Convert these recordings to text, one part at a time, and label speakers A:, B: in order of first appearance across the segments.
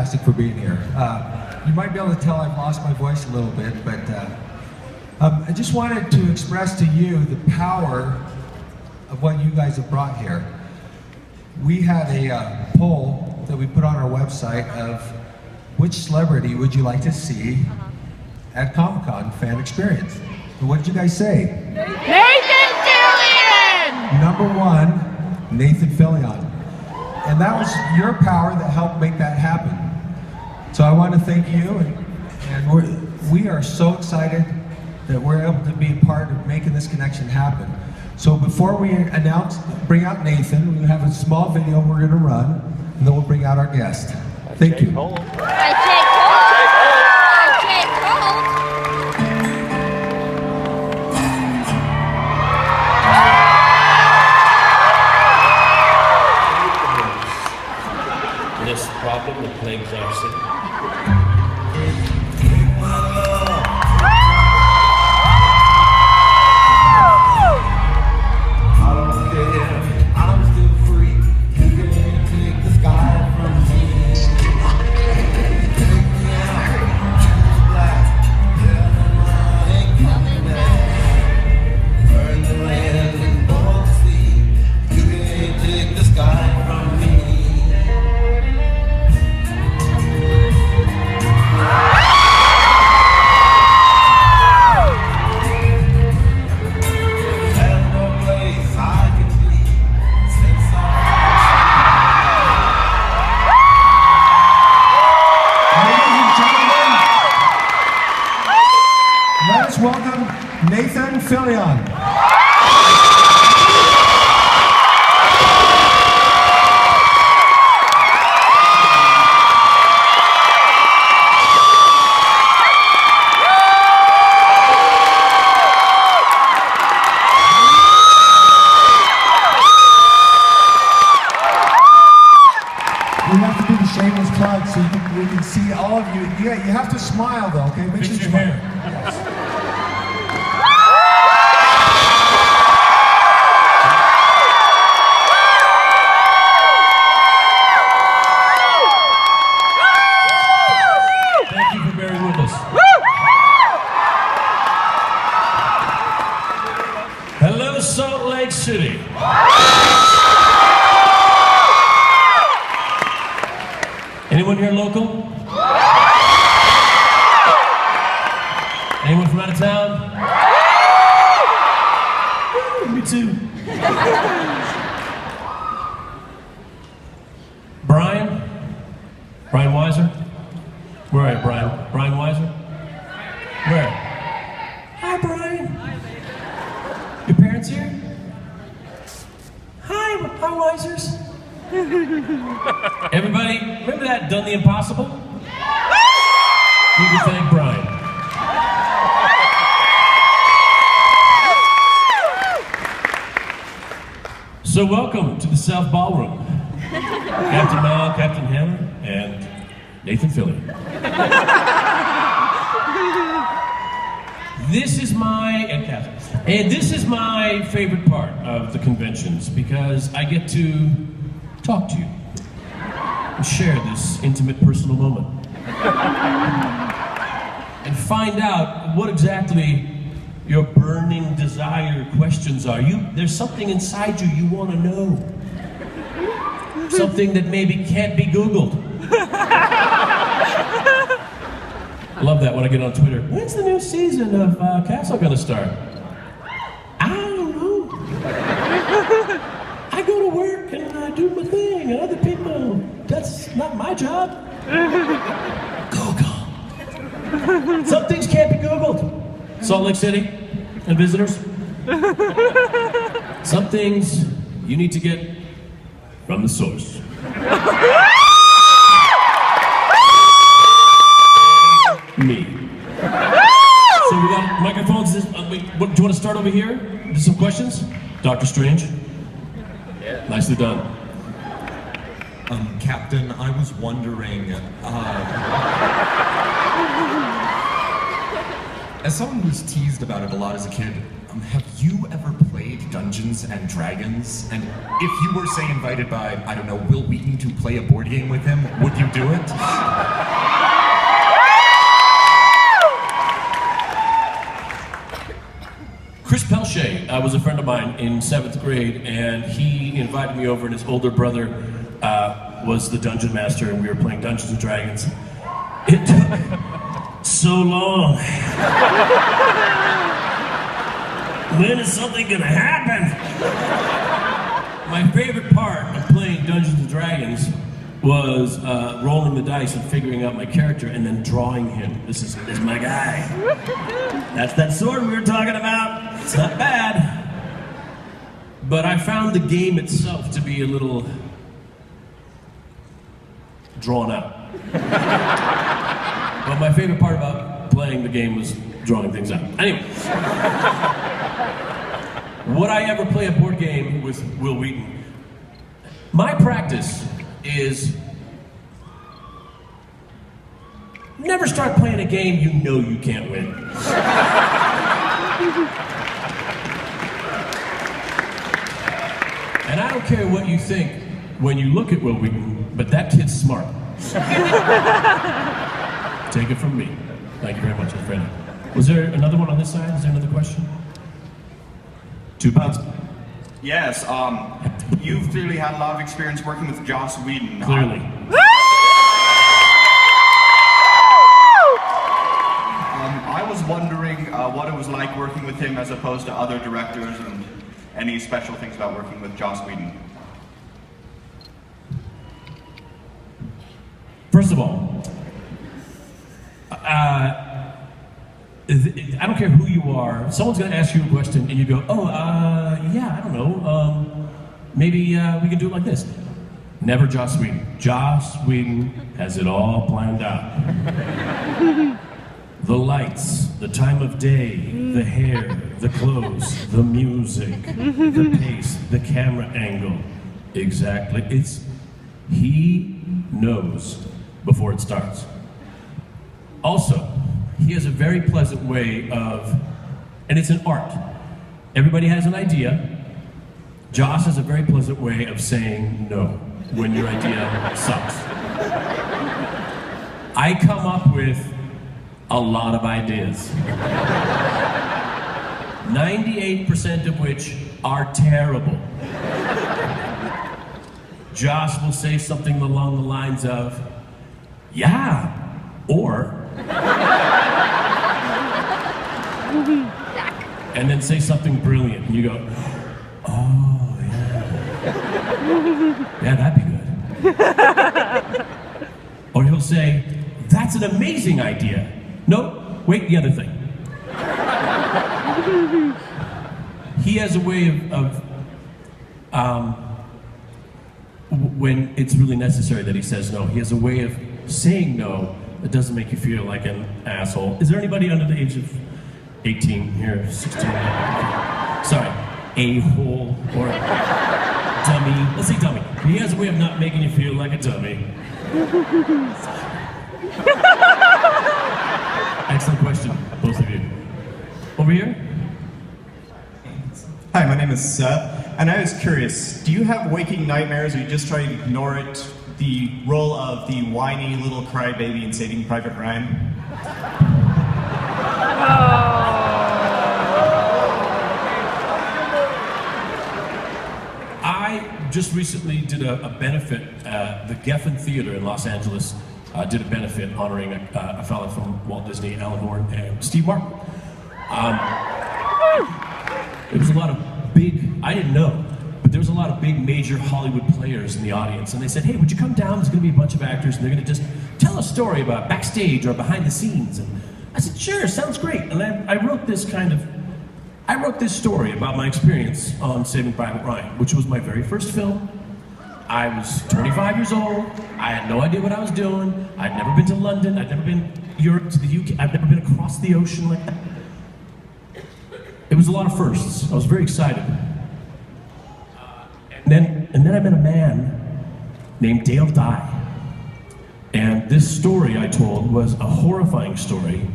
A: fantastic for being here. You might be able to tell I've lost my voice a little bit, but I just wanted to express to you the power of what you guys have brought here. We had a poll that we put on our website of which celebrity would you like to see at ComicCon FanX. And what did you guys say?
B: Nathan Fillion!
A: Number one, Nathan Fillion. And that was your power that helped make that happen. So I want to thank you, and we are so excited that we're able to be a part of making this connection happen. So before we bring out Nathan, we have a small video we're going to run, and then we'll bring out our guest. Thank you.
C: This problem that plagues our city.
A: Welcome Nathan Fillion. We have to do the shameless plug so we can see all of you. Yeah, you have to smile though, okay? Make sure you smile. Yes.
C: Thank you for bearing with us. Hello, Salt Lake City. Anyone here local? Anyone from out of town? Me too. Brian? Brian Weiser? Where are you, Brian? Brian Weiser? Where? Hi, Brian. Your parents here? Hi Weisers. Everybody, remember that Done the Impossible? We can thank Brian. So welcome to the South Ballroom. Captain Mal, Captain Hammer, and Nathan Fillion. This is my favorite part of the conventions because I get to talk to you and share this intimate personal moment and find out what exactly your burning desire questions are. There's something inside you want to know. Something that maybe can't be Googled. I love that when I get on Twitter. When's the new season of Castle gonna start? I don't know. I go to work and I do my thing, and other people, that's not my job. Google. Some things can't be Googled. Salt Lake City and visitors. Some things you need to get from the source. Me. So we got microphones. Do you want to start over here? Do some questions? Dr. Strange? Yeah. Nicely done.
D: Captain, I was wondering, as someone who's teased about it a lot as a kid, have you ever played Dungeons and Dragons? And if you were, say, invited by, I don't know, Will Wheaton to play a board game with him, would you do it?
C: mine in 7th grade, and he invited me over, and his older brother was the dungeon master, and we were playing Dungeons and Dragons. It took so long. When is something gonna happen? My favorite part of playing Dungeons and Dragons was rolling the dice and figuring out my character and then drawing him. This is my guy. That's that sword we were talking about. It's not bad. But I found the game itself to be a little drawn out. But my favorite part about playing the game was drawing things out. Anyway. Would I ever play a board game with Will Wheaton? My practice is never start playing a game you know you can't win. And I don't care what you think when you look at Will Wheaton, but that kid's smart. Take it from me. Thank you very much, Fred. Was there another one on this side? Is there another question? 2 pounds.
E: Yes, you've clearly had a lot of experience working with Joss Whedon.
C: Clearly.
E: I was wondering what it was like working with him as opposed to other directors, and any special things about working with Joss Whedon.
C: First of all, I don't care who you are. Someone's going to ask you a question, and you go, "Oh, yeah, I don't know. Maybe we can do it like this." Never Joss Whedon. Joss Whedon has it all planned out. The lights, the time of day, the hair, the clothes, the music, the pace, the camera angle. Exactly. He knows before it starts. Also, he has a very pleasant way of, and it's an art. Everybody has an idea. Joss has a very pleasant way of saying no when your idea sucks. I come up with a lot of ideas. 98% of which are terrible. Joss will say something along the lines of, "Yeah," or and then say something brilliant, and you go, "Oh, yeah. Yeah, that'd be good." Or he'll say, "That's an amazing idea." No, wait, the other thing. He has a way of when it's really necessary that he says no. He has a way of saying no that doesn't make you feel like an asshole. Is there anybody under the age of 18 here, 16? Sorry, a-hole or dummy. Let's say dummy. He has a way of not making you feel like a dummy. Excellent question, both of you. Over here?
F: Hi, my name is Seth, and I was curious, do you have waking nightmares or you just try to ignore it, the role of the whiny little crybaby in Saving Private Ryan?
C: I just recently did a benefit, the Geffen Theater in Los Angeles did a benefit honoring a fellow from Walt Disney, Alan Horn, and Steve Martin. It was a lot of big, I didn't know, but there was a lot of big major Hollywood players in the audience, and they said, "Hey, would you come down? There's going to be a bunch of actors, and they're going to just tell a story about backstage or behind the scenes." And I said, "Sure, sounds great." And I wrote this story about my experience on Saving Private Ryan, which was my very first film. I was 25 years old. I had no idea what I was doing. I'd never been to London. I'd never been to Europe, to the UK. I'd never been across the ocean like that. It was a lot of firsts. I was very excited. And then I met a man named Dale Dye. And this story I told was a horrifying story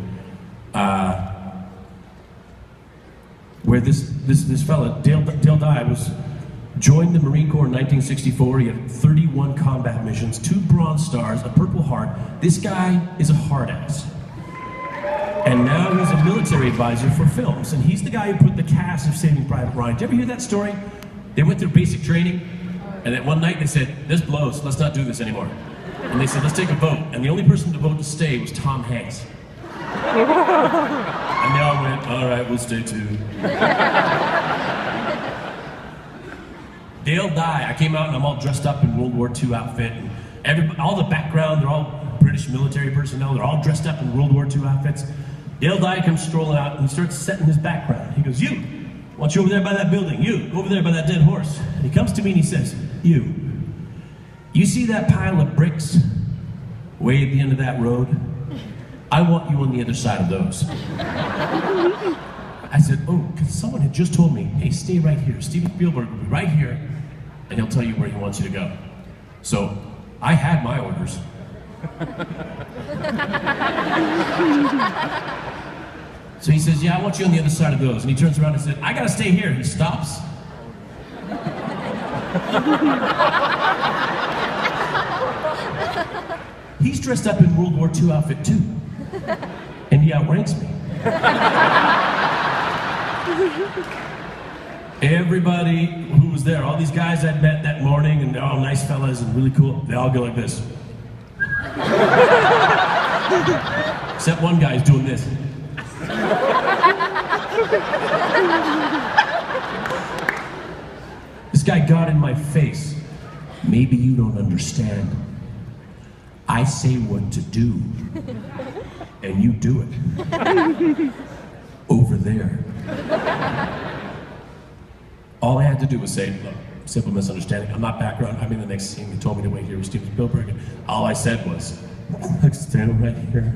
C: where this fella, Dale Dye, joined the Marine Corps in 1964. He had 31 combat missions, 2 Bronze Stars, a Purple Heart. This guy is a hard ass. And now he's a military advisor for films. And he's the guy who put the cast of Saving Private Ryan. Did you ever hear that story? They went through basic training, and then one night they said, this blows, let's not do this anymore. And they said, let's take a vote. And the only person to vote to stay was Tom Hanks. And they all went, all right, we'll stay too. They'll die. I came out and I'm all dressed up in World War II outfit. And all the background, they're all British military personnel. They're all dressed up in World War II outfits. Dale Dye comes strolling out and he starts setting his background. He goes, you, I want you over there by that building. You, over there by that dead horse. And he comes to me and he says, you see that pile of bricks way at the end of that road? I want you on the other side of those. I said, oh, because someone had just told me, hey, stay right here. Steven Spielberg will be right here, and he'll tell you where he wants you to go. So I had my orders. So he says, yeah, I want you on the other side of those. And he turns around and said, I gotta stay here. He stops. He's dressed up in World War II outfit too. And he outranks me. Everybody who was there, all these guys I'd met that morning, and they're all nice fellas and really cool, they all go like this. Except one guy's doing this. This guy got in my face. Maybe you don't understand. I say what to do, and you do it. Over there. All I had to do was say, look, simple misunderstanding. I'm not background. I'm in the next scene. They told me to wait here with Steven Spielberg. And all I said was, look, stand right here.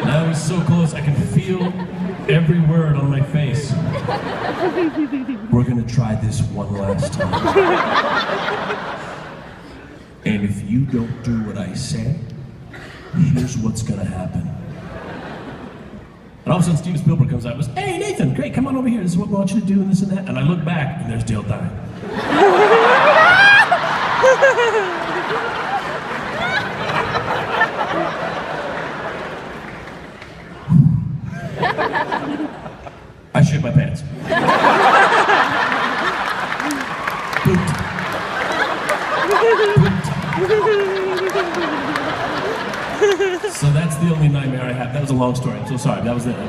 C: And I was so close, I could feel every word on my face. We're gonna try this one last time. And if you don't do what I say, here's what's gonna happen. And all of a sudden Steven Spielberg comes out and goes, hey Nathan, great, come on over here, this is what we want you to do and this and that. And I look back and there's Dale Dye. I shit my pants. Pooped. So that's the only nightmare I had. That was a long story. I'm so sorry. That was it. I'm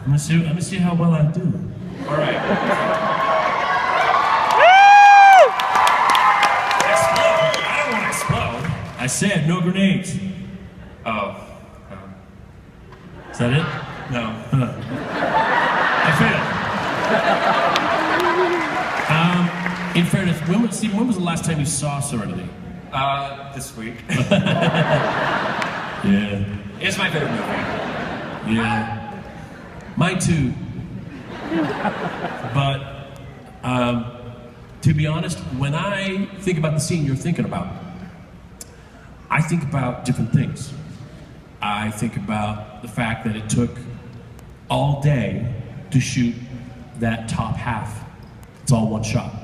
C: gonna see how well I do. All right. Explode. I don't want to explode. I said no grenades. Oh. Is that it? No. I failed. In fairness, when was the last time you saw Serenity?
D: This week.
C: Yeah.
D: It's my favorite movie.
C: Yeah. Mine too. But, to be honest, when I think about the scene you're thinking about, I think about different things. I think about the fact that it took all day to shoot that top half. It's all one shot.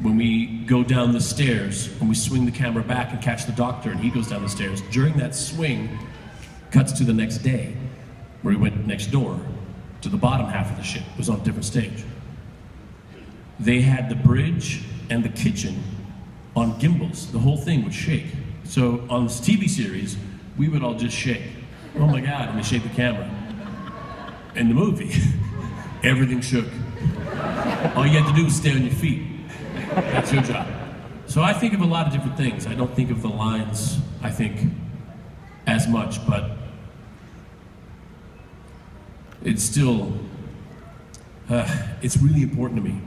C: When we go down the stairs, when we swing the camera back and catch the doctor and he goes down the stairs, during that swing, cuts to the next day, where he went next door to the bottom half of the ship. It was on a different stage. They had the bridge and the kitchen on gimbals. The whole thing would shake. So on this TV series, we would all just shake. Oh my God, and they shake the camera. In the movie, everything shook. All you had to do was stay on your feet. That's your job. So I think of a lot of different things. I don't think of the lines, I think, as much, but it's still, it's really important to me.